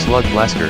Slugblaster,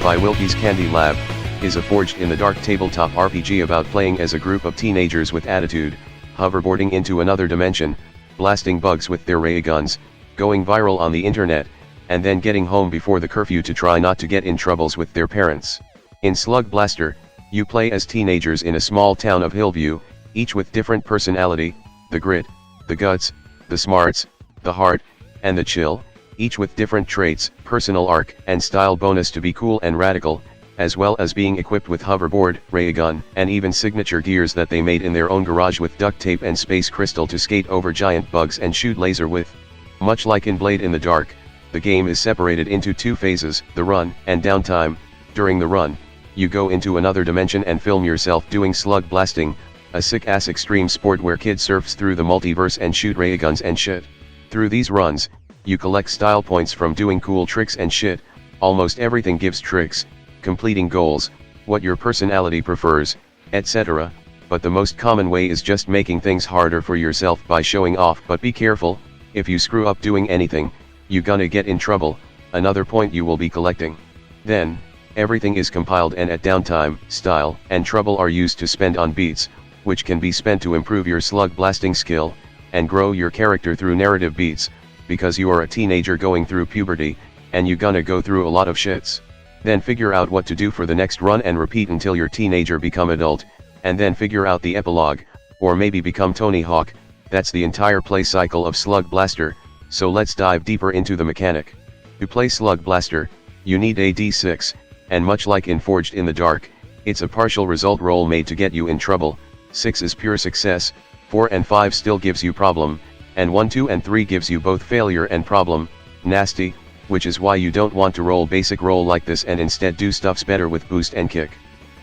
by Wilkie's Candy Lab, is a forged-in-the-dark tabletop RPG about playing as a group of teenagers with attitude, hoverboarding into another dimension, blasting bugs with their ray guns, going viral on the internet, and then getting home before the curfew to try not to get in troubles with their parents. In Slugblaster, you play as teenagers in a small town of Hillview, each with different personality, the grit, the guts, the smarts, the heart, and the chill, each with different traits, personal arc, and style bonus to be cool and radical, as well as being equipped with hoverboard, ray gun, and even signature gears that they made in their own garage with duct tape and space crystal to skate over giant bugs and shoot laser with. Much like in Blade in the Dark, the game is separated into two phases, the run and downtime. During the run, you go into another dimension and film yourself doing slug blasting, a sick-ass extreme sport where kid surfs through the multiverse and shoot ray guns and shit. Through these runs, you collect style points from doing cool tricks and shit. Almost everything gives tricks, completing goals, what your personality prefers, etc. But the most common way is just making things harder for yourself by showing off. But be careful, if you screw up doing anything, you gonna get in trouble, another point you will be collecting. Then, everything is compiled and at downtime, style and trouble are used to spend on beats, which can be spent to improve your slug blasting skill, and grow your character through narrative beats, because you are a teenager going through puberty, and you gonna go through a lot of shits. Then figure out what to do for the next run and repeat until your teenager become adult, and then figure out the epilogue, or maybe become Tony Hawk. That's the entire play cycle of Slugblaster, so let's dive deeper into the mechanic. To play Slugblaster, you need a D6, and much like in Forged in the Dark, it's a partial result roll made to get you in trouble. 6 is pure success, 4 and 5 still gives you problem, and 1, 2 and 3 gives you both failure and problem, nasty, which is why you don't want to roll basic roll like this and instead do stuffs better with boost and kick.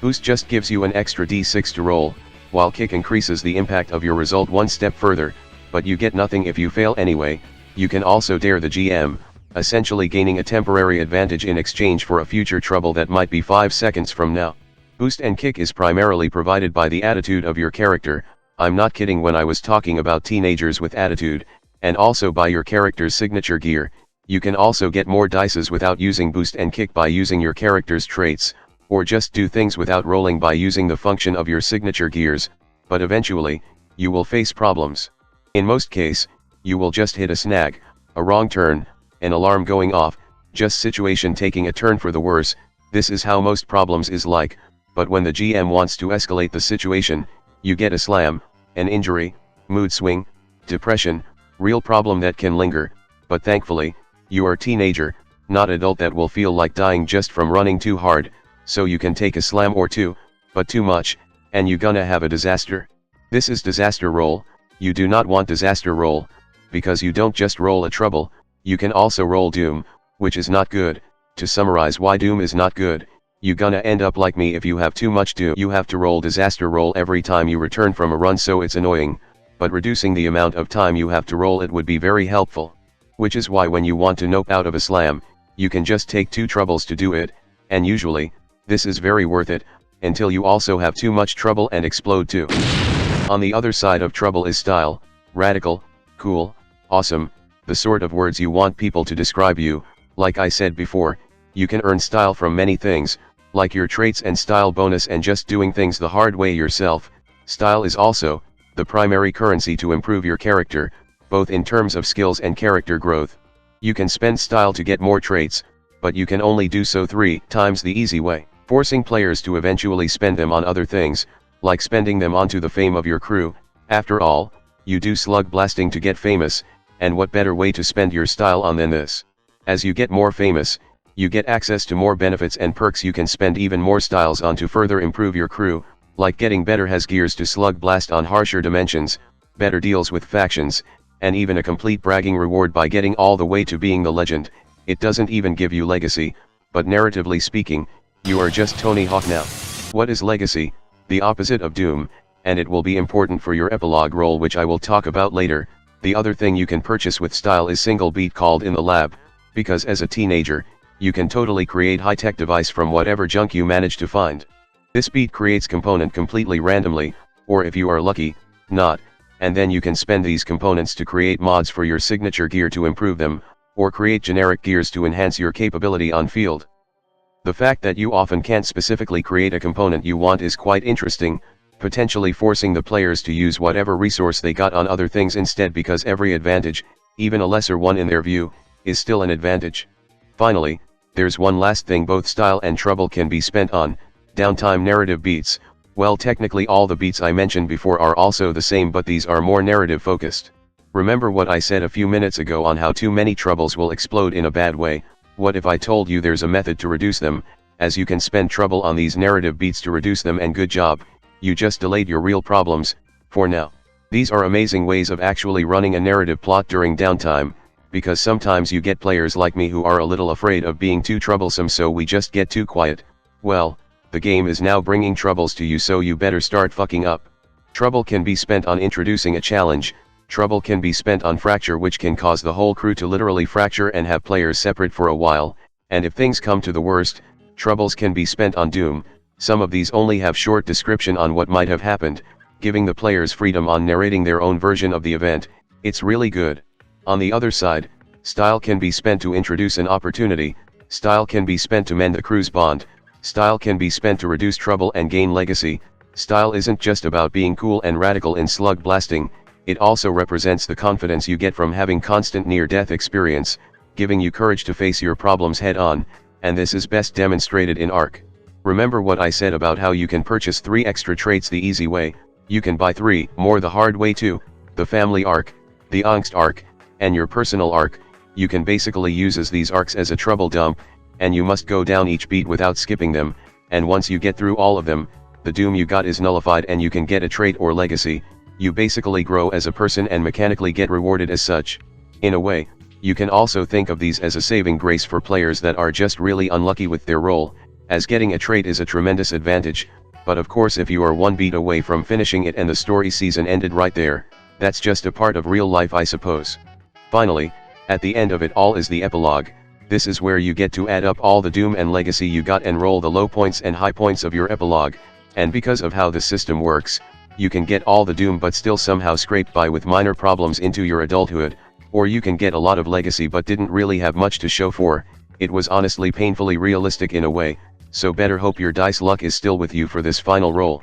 Boost just gives you an extra D6 to roll, while kick increases the impact of your result one step further, but you get nothing if you fail anyway. You can also dare the GM, essentially gaining a temporary advantage in exchange for a future trouble that might be 5 seconds from now. Boost and kick is primarily provided by the attitude of your character. I'm not kidding when I was talking about teenagers with attitude, and also by your character's signature gear. You can also get more dices without using boost and kick by using your character's traits, or just do things without rolling by using the function of your signature gears, but eventually, you will face problems. In most case, you will just hit a snag, a wrong turn, an alarm going off, just situation taking a turn for the worse. This is how most problems is like, but when the GM wants to escalate the situation, you get a slam, an injury, mood swing, depression, real problem that can linger, but thankfully, you are a teenager, not adult that will feel like dying just from running too hard, so you can take a slam or two, but too much, and you gonna have a disaster. This is disaster roll. You do not want disaster roll, because you don't just roll a trouble, you can also roll doom, which is not good. To summarize why doom is not good, you gonna end up like me if you have too much doom. You have to roll disaster roll every time you return from a run, so it's annoying, but reducing the amount of time you have to roll it would be very helpful. Which is why when you want to nope out of a slam, you can just take 2 troubles to do it, and usually, this is very worth it, until you also have too much trouble and explode too. On the other side of trouble is style, radical, cool, awesome, the sort of words you want people to describe you. Like I said before, you can earn style from many things, like your traits and style bonus and just doing things the hard way yourself. Style is also the primary currency to improve your character, both in terms of skills and character growth. You can spend style to get more traits, but you can only do so 3 times the easy way, forcing players to eventually spend them on other things, like spending them onto the fame of your crew. After all, you do slug blasting to get famous, and what better way to spend your style on than this? As you get more famous, you get access to more benefits and perks you can spend even more styles on to further improve your crew, like getting better has gears to slug blast on harsher dimensions, better deals with factions, and even a complete bragging reward by getting all the way to being the legend. It doesn't even give you legacy, but narratively speaking, you are just Tony Hawk now. What is legacy? The opposite of doom, and it will be important for your epilogue role, which I will talk about later. The other thing you can purchase with style is single beat called in the lab, because as a teenager, you can totally create high-tech device from whatever junk you manage to find. This beat creates component completely randomly, or if you are lucky, not, and then you can spend these components to create mods for your signature gear to improve them, or create generic gears to enhance your capability on field. The fact that you often can't specifically create a component you want is quite interesting, potentially forcing the players to use whatever resource they got on other things instead, because every advantage, even a lesser one in their view, is still an advantage. Finally, there's one last thing both style and trouble can be spent on: downtime narrative beats. Well, technically all the beats I mentioned before are also the same, but these are more narrative focused. Remember what I said a few minutes ago on how too many troubles will explode in a bad way? What if I told you there's a method to reduce them, as you can spend trouble on these narrative beats to reduce them, and good job, you just delayed your real problems, for now. These are amazing ways of actually running a narrative plot during downtime, because sometimes you get players like me who are a little afraid of being too troublesome, so we just get too quiet. Well, the game is now bringing troubles to you, so you better start fucking up. Trouble can be spent on introducing a challenge. Trouble can be spent on fracture, which can cause the whole crew to literally fracture and have players separate for a while, and if things come to the worst, troubles can be spent on doom. Some of these only have short description on what might have happened, giving the players freedom on narrating their own version of the event. It's really good. On the other side, style can be spent to introduce an opportunity. Style can be spent to mend the crew's bond. Style can be spent to reduce trouble and gain legacy. Style isn't just about being cool and radical in slug blasting. It also represents the confidence you get from having constant near-death experience, giving you courage to face your problems head-on, and this is best demonstrated in Arc. Remember what I said about how you can purchase 3 extra traits the easy way? You can buy 3 more the hard way too: the family arc, the angst arc, and your personal arc. You can basically use these arcs as a trouble dump, and you must go down each beat without skipping them, and once you get through all of them, the doom you got is nullified and you can get a trait or legacy. You basically grow as a person and mechanically get rewarded as such. In a way, you can also think of these as a saving grace for players that are just really unlucky with their role, as getting a trait is a tremendous advantage, but of course if you are one beat away from finishing it and the story season ended right there, that's just a part of real life, I suppose. Finally, at the end of it all is the epilogue. This is where you get to add up all the doom and legacy you got and roll the low points and high points of your epilogue, and because of how the system works, you can get all the doom but still somehow scrape by with minor problems into your adulthood, or you can get a lot of legacy but didn't really have much to show for. It was honestly painfully realistic in a way, so better hope your dice luck is still with you for this final roll.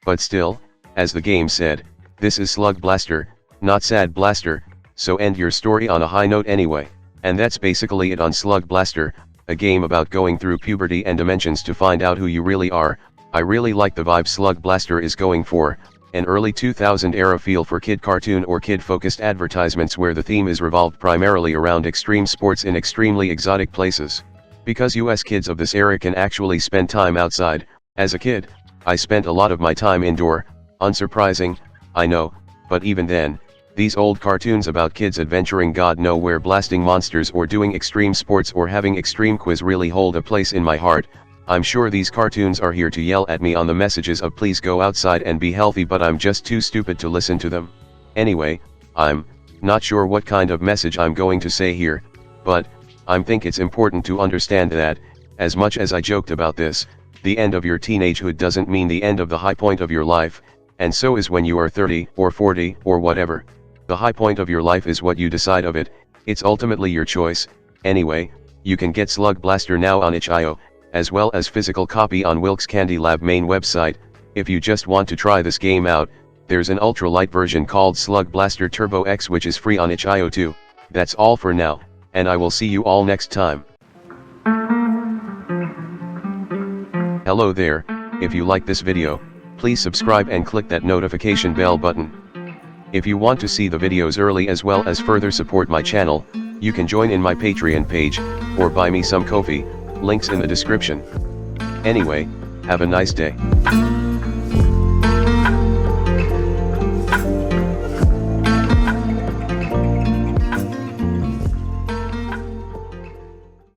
But still, as the game said, this is Slugblaster, not Sad Blaster, so end your story on a high note anyway. And that's basically it on Slugblaster, a game about going through puberty and dimensions to find out who you really are. I really like the vibe Slugblaster is going for, an early 2000 era feel for kid cartoon or kid focused advertisements where the theme is revolved primarily around extreme sports in extremely exotic places. Because US kids of this era can actually spend time outside. As a kid, I spent a lot of my time indoor. Unsurprising, I know, but even then, these old cartoons about kids adventuring God know where, blasting monsters or doing extreme sports or having extreme quiz really hold a place in my heart. I'm sure these cartoons are here to yell at me on the messages of please go outside and be healthy, but I'm just too stupid to listen to them. Anyway, I'm not sure what kind of message I'm going to say here, but I think it's important to understand that, as much as I joked about this, the end of your teenagehood doesn't mean the end of the high point of your life, and so is when you are 30 or 40 or whatever. The high point of your life is what you decide of it. It's ultimately your choice. Anyway, you can get Slugblaster now on itch.io, as well as physical copy on Wilkie's Candy Lab main website. If you just want to try this game out, there's an ultralight version called Slugblaster Turbo X which is free on itch.io too. That's all for now, and I will see you all next time. Hello there, if you like this video, please subscribe and click that notification bell button. If you want to see the videos early as well as further support my channel, you can join in my Patreon page, or buy me some coffee, links in the description. Anyway, have a nice day.